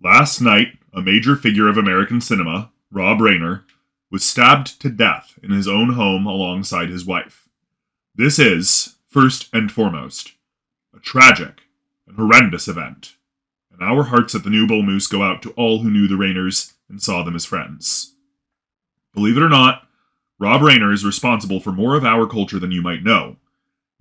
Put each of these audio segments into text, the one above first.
Last night, a major figure of American cinema, Rob Reiner, was stabbed to death in his own home alongside his wife. This is, first and foremost, a tragic and horrendous event, and our hearts at the New Bull Moose go out to all who knew the Reiners and saw them as friends. Believe it or not, Rob Reiner is responsible for more of our culture than you might know.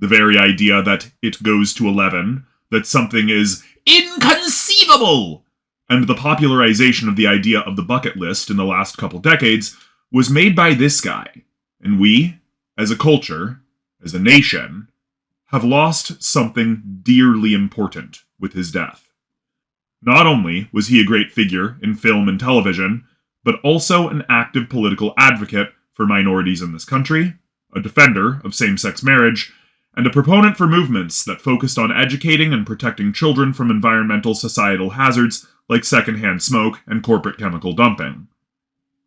The very idea that it goes to 11, that something is inconceivable, and the popularization of the idea of the bucket list in the last couple decades was made by this guy. And we, as a culture, as a nation, have lost something dearly important with his death. Not only was he a great figure in film and television, but also an active political advocate for minorities in this country, a defender of same-sex marriage, and a proponent for movements that focused on educating and protecting children from environmental societal hazards like secondhand smoke and corporate chemical dumping.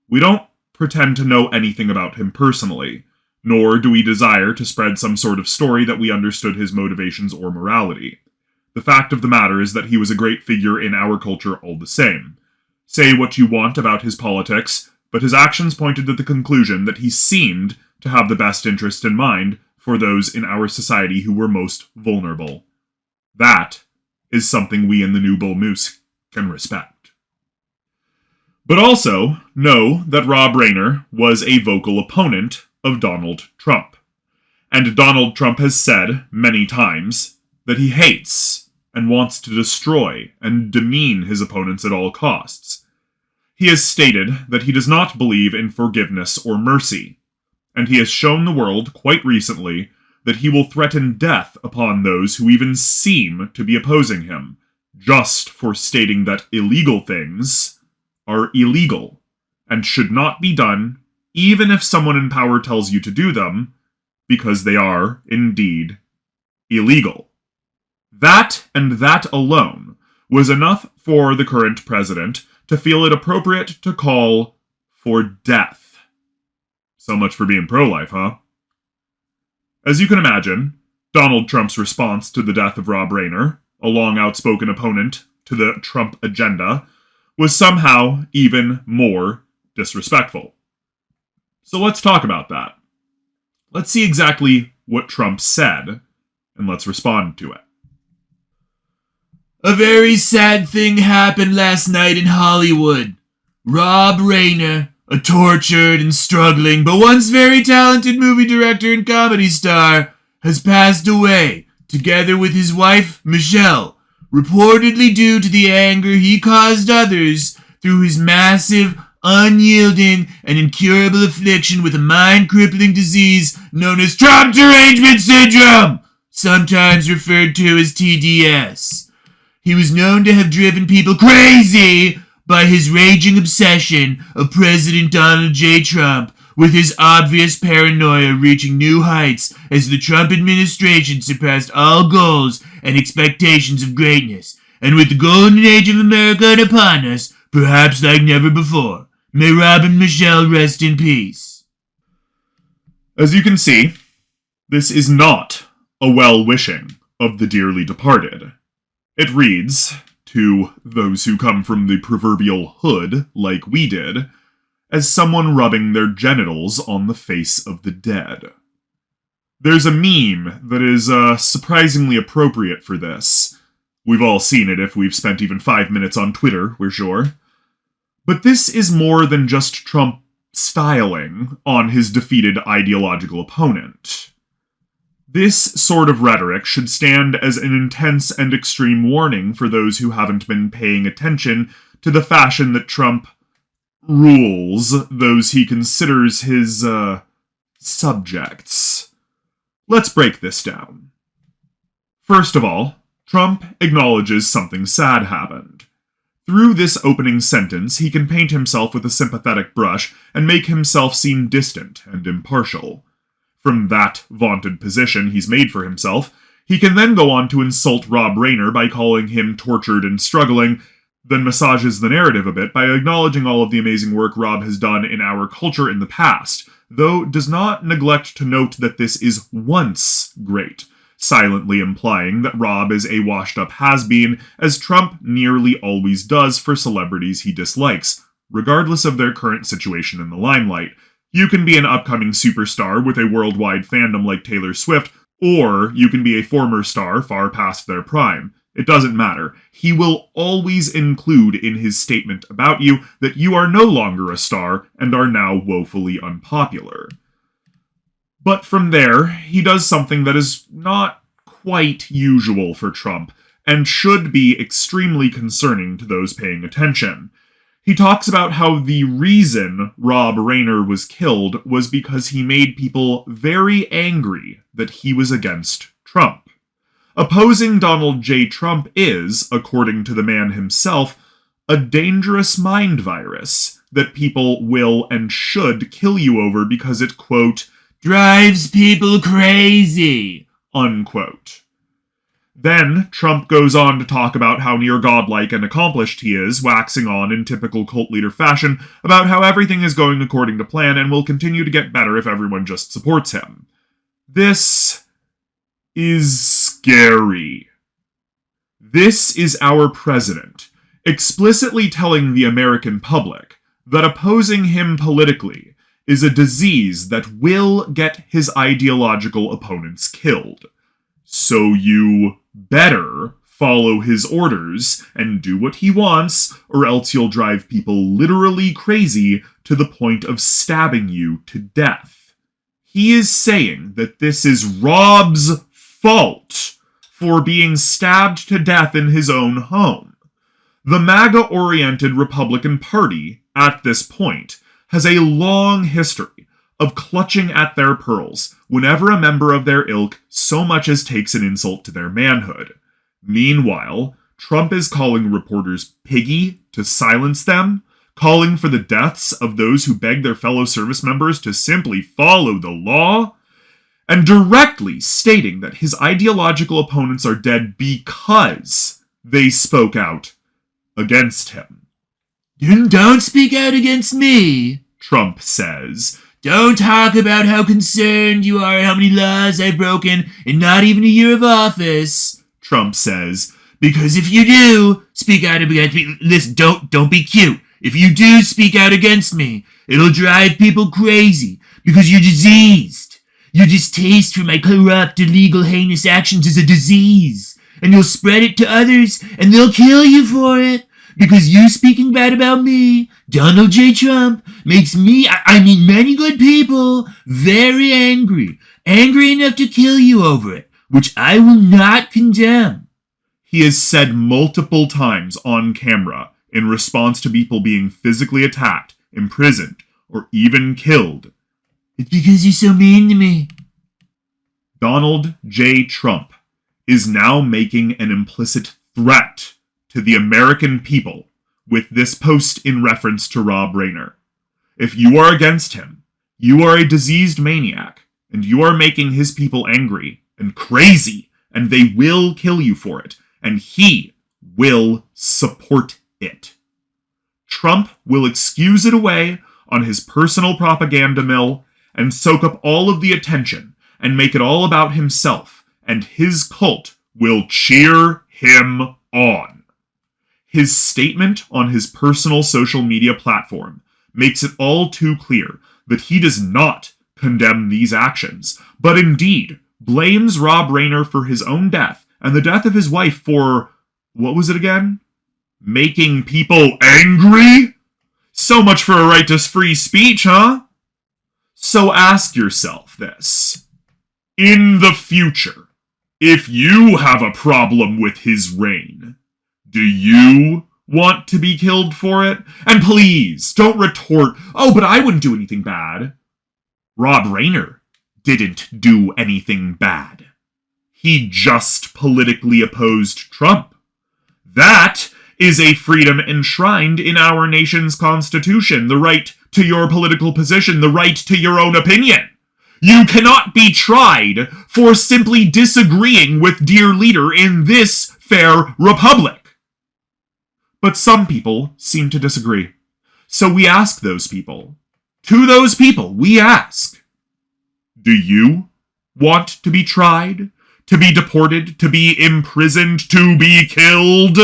We don't pretend to know anything about him personally, nor do we desire to spread some sort of story that we understood his motivations or morality. The fact of the matter is that he was a great figure in our culture all the same. Say what you want about his politics, but his actions pointed to the conclusion that he seemed to have the best interest in mind for those in our society who were most vulnerable. That is something we in the New Bull Moose can respect. But also, know that Rob Reiner was a vocal opponent of Donald Trump. And Donald Trump has said many times that he hates and wants to destroy and demean his opponents at all costs. He has stated that he does not believe in forgiveness or mercy, and he has shown the world quite recently that he will threaten death upon those who even seem to be opposing him, just for stating that illegal things are illegal and should not be done even if someone in power tells you to do them, because they are, indeed, illegal. That and that alone was enough for the current president to feel it appropriate to call for death. So much for being pro-life, huh? As you can imagine, Donald Trump's response to the death of Rob Reiner, a long outspoken opponent to the Trump agenda, was somehow even more disrespectful. So let's talk about that. Let's see exactly what Trump said, and let's respond to it. A very sad thing happened last night in Hollywood. Rob Reiner, a tortured and struggling but once very talented movie director and comedy star, has passed away, together with his wife, Michelle, reportedly due to the anger he caused others through his massive, unyielding, and incurable affliction with a mind-crippling disease known as Trump Derangement Syndrome, sometimes referred to as TDS. He was known to have driven people crazy by his raging obsession of President Donald J. Trump, with his obvious paranoia reaching new heights as the Trump administration surpassed all goals and expectations of greatness, and with the golden age of America upon us, perhaps like never before. May Rob and Michelle rest in peace. As you can see, this is not a well-wishing of the dearly departed. It reads, to those who come from the proverbial hood, like we did, as someone rubbing their genitals on the face of the dead. There's a meme that is surprisingly appropriate for this. We've all seen it if we've spent even 5 minutes on Twitter, we're sure. But this is more than just Trump styling on his defeated ideological opponent. This sort of rhetoric should stand as an intense and extreme warning for those who haven't been paying attention to the fashion that Trump rules those he considers his, subjects. Let's break this down. First of all, Trump acknowledges something sad happened. Through this opening sentence, he can paint himself with a sympathetic brush and make himself seem distant and impartial. From that vaunted position he's made for himself, he can then go on to insult Rob Reiner by calling him tortured and struggling, then massages the narrative a bit by acknowledging all of the amazing work Rob has done in our culture in the past, though does not neglect to note that this is once great, silently implying that Rob is a washed-up has-been, as Trump nearly always does for celebrities he dislikes, regardless of their current situation in the limelight. You can be an upcoming superstar with a worldwide fandom like Taylor Swift, or you can be a former star far past their prime. It doesn't matter. He will always include in his statement about you that you are no longer a star and are now woefully unpopular. But from there, he does something that is not quite usual for Trump, and should be extremely concerning to those paying attention. He talks about how the reason Rob Reiner was killed was because he made people very angry that he was against Trump. Opposing Donald J. Trump is, according to the man himself, a dangerous mind virus that people will and should kill you over because it, quote, drives people crazy, unquote. Then, Trump goes on to talk about how near godlike and accomplished he is, waxing on in typical cult leader fashion about how everything is going according to plan and will continue to get better if everyone just supports him. This is scary. This is our president, explicitly telling the American public that opposing him politically is a disease that will get his ideological opponents killed. So you better follow his orders and do what he wants, or else you'll drive people literally crazy to the point of stabbing you to death. He is saying that this is Rob's fault for being stabbed to death in his own home. The MAGA-oriented Republican Party, at this point, has a long history of clutching at their pearls whenever a member of their ilk so much as takes an insult to their manhood. Meanwhile, Trump is calling reporters piggy to silence them, calling for the deaths of those who beg their fellow service members to simply follow the law, and directly stating that his ideological opponents are dead because they spoke out against him. Don't speak out against me, Trump says. Don't talk about how concerned you are, how many laws I've broken in not even a year of office, Trump says. Because if you do speak out against me, listen, don't be cute. If you do speak out against me, it'll drive people crazy because you're diseased. Your distaste for my corrupt, illegal, heinous actions is a disease, and you'll spread it to others, and they'll kill you for it. Because you speaking bad about me, Donald J. Trump, makes me, I mean many good people, very angry. Angry enough to kill you over it, which I will not condemn. He has said multiple times on camera in response to people being physically attacked, imprisoned, or even killed. It's because you're so mean to me. Donald J. Trump is now making an implicit threat to the American people with this post in reference to Rob Reiner. If you are against him, you are a diseased maniac, and you are making his people angry and crazy, and they will kill you for it, and he will support it. Trump will excuse it away on his personal propaganda mill and soak up all of the attention and make it all about himself, and his cult will cheer him on. His statement on his personal social media platform makes it all too clear that he does not condemn these actions, but indeed blames Rob Reiner for his own death and the death of his wife for, what was it again? Making people angry? So much for a right to free speech, huh? So ask yourself this. In the future, if you have a problem with his reign, do you want to be killed for it? And please, don't retort, oh, but I wouldn't do anything bad. Rob Reiner didn't do anything bad. He just politically opposed Trump. That is a freedom enshrined in our nation's constitution, the right to your political position, the right to your own opinion. You cannot be tried for simply disagreeing with dear leader in this fair republic. But some people seem to disagree. So we ask those people, to those people, we ask, do you want to be tried? to be deported, to be imprisoned, to be killed,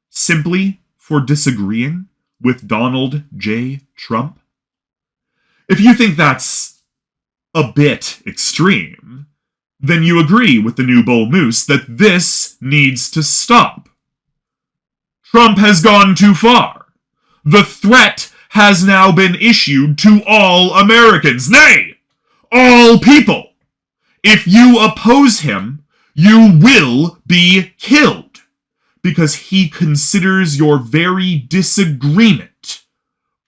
simply for disagreeing with Donald J. Trump? If you think that's a bit extreme, then you agree with the new bull moose that this needs to stop. Trump has gone too far. The threat has now been issued to all Americans, nay, all people. If you oppose him, you will be killed, because he considers your very disagreement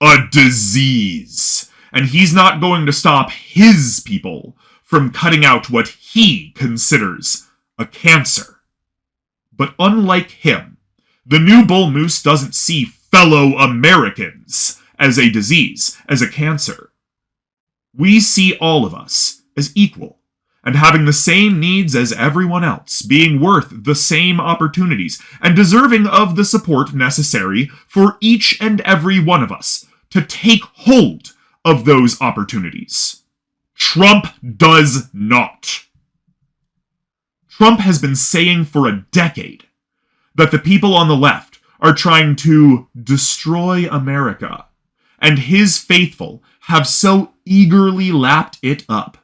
a disease, and he's not going to stop his people from cutting out what he considers a cancer. But unlike him, the new bull moose doesn't see fellow Americans as a disease, as a cancer. We see all of us as equal and having the same needs as everyone else, being worth the same opportunities and deserving of the support necessary for each and every one of us to take hold of those opportunities. Trump does not. Trump has been saying for a decade that the people on the left are trying to destroy America, and his faithful have so eagerly lapped it up.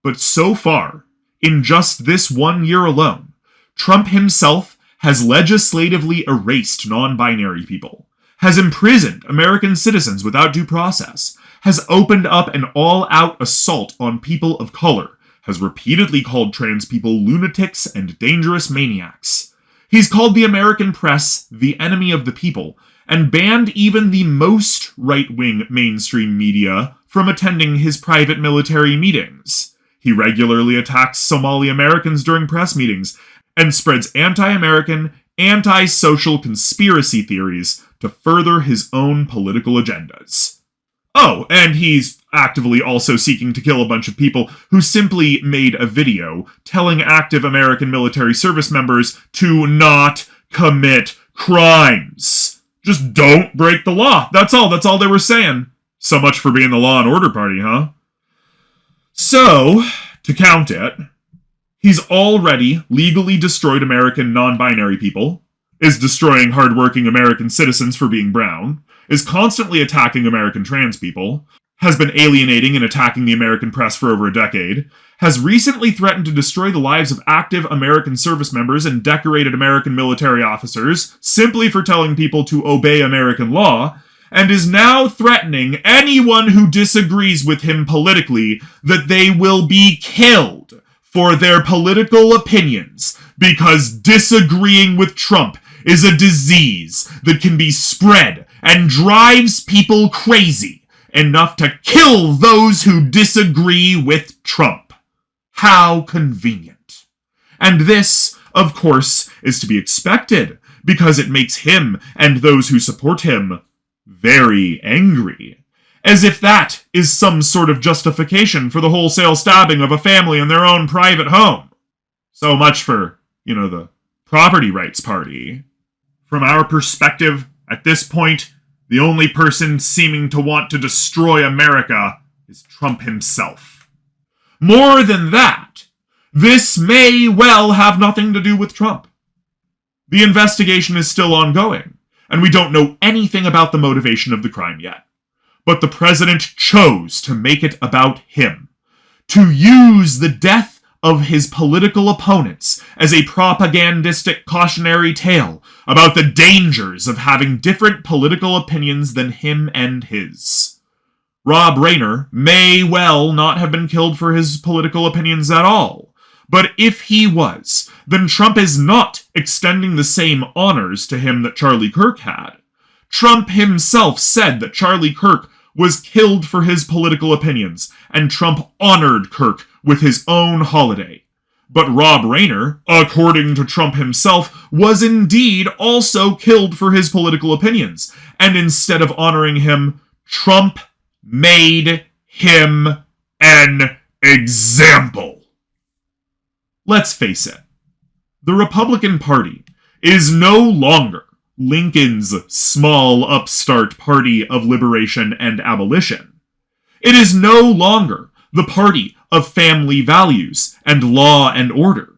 But so far, in just this 1 year alone, Trump himself has legislatively erased non-binary people, has imprisoned American citizens without due process, has opened up an all-out assault on people of color, has repeatedly called trans people lunatics and dangerous maniacs. He's called the American press the enemy of the people, and banned even the most right-wing mainstream media from attending his private military meetings. He regularly attacks Somali Americans during press meetings, and spreads anti-American, anti-social conspiracy theories to further his own political agendas. Oh, and he's actively also seeking to kill a bunch of people who simply made a video telling active American military service members to not commit crimes. Just don't break the law. That's all they were saying. So much for being the law and order party, huh? So, to count it, he's already legally destroyed American non-binary people, is destroying hardworking American citizens for being brown, is constantly attacking American trans people, has been alienating and attacking the American press for over a decade, has recently threatened to destroy the lives of active American service members and decorated American military officers simply for telling people to obey American law, and is now threatening anyone who disagrees with him politically that they will be killed for their political opinions, because disagreeing with Trump is a disease that can be spread and drives people crazy enough to kill those who disagree with Trump. How convenient. And this, of course, is to be expected, because it makes him and those who support him very angry. As if that is some sort of justification for the wholesale stabbing of a family in their own private home. So much for, the property rights party. From our perspective, at this point, the only person seeming to want to destroy America is Trump himself. More than that, this may well have nothing to do with Trump. The investigation is still ongoing, and we don't know anything about the motivation of the crime yet. But the president chose to make it about him, to use the death of his political opponents as a propagandistic cautionary tale about the dangers of having different political opinions than him and his. Rob Reiner may well not have been killed for his political opinions at all, but if he was, then Trump is not extending the same honors to him that Charlie Kirk had. Trump himself said that Charlie Kirk was killed for his political opinions, and Trump honored Kirk with his own holiday. But Rob Reiner, according to Trump himself, was indeed also killed for his political opinions, and instead of honoring him, Trump made him an example. Let's face it, the Republican Party is no longer Lincoln's small upstart party of liberation and abolition. It is no longer the party of family values and law and order.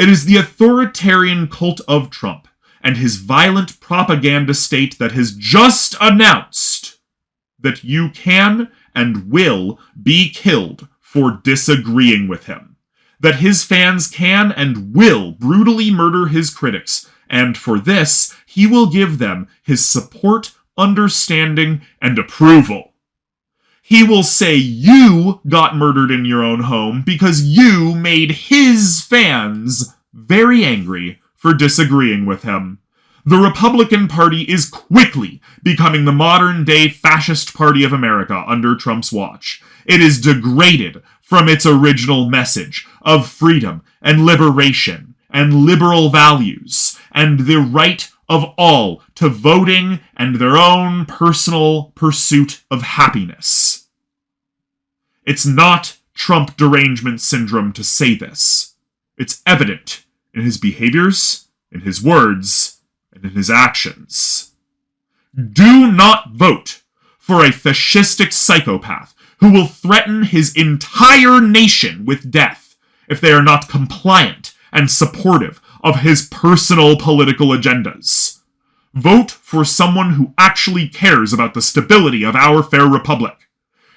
It is the authoritarian cult of Trump and his violent propaganda state that has just announced that you can and will be killed for disagreeing with him, that his fans can and will brutally murder his critics, and for this, he will give them his support, understanding, and approval. He will say you got murdered in your own home because you made his fans very angry for disagreeing with him. The Republican Party is quickly becoming the modern-day fascist party of America under Trump's watch. It is degraded from its original message of freedom and liberation and liberal values and the right of all to voting and their own personal pursuit of happiness. It's not Trump derangement syndrome to say this. It's evident in his behaviors, in his words, and in his actions. Do not vote for a fascistic psychopath who will threaten his entire nation with death if they are not compliant and supportive of his personal political agendas. Vote for someone who actually cares about the stability of our fair republic.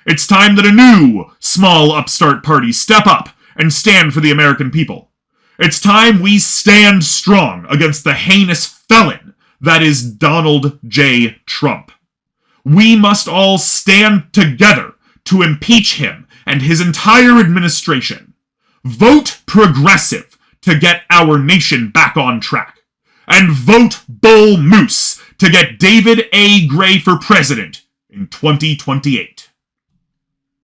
It's time that a new, small upstart party step up and stand for the American people. It's time we stand strong against the heinous felon that is Donald J. Trump. We must all stand together to impeach him and his entire administration. Vote progressive to get our nation back on track. And vote Bull Moose to get David A. Gray for president in 2028.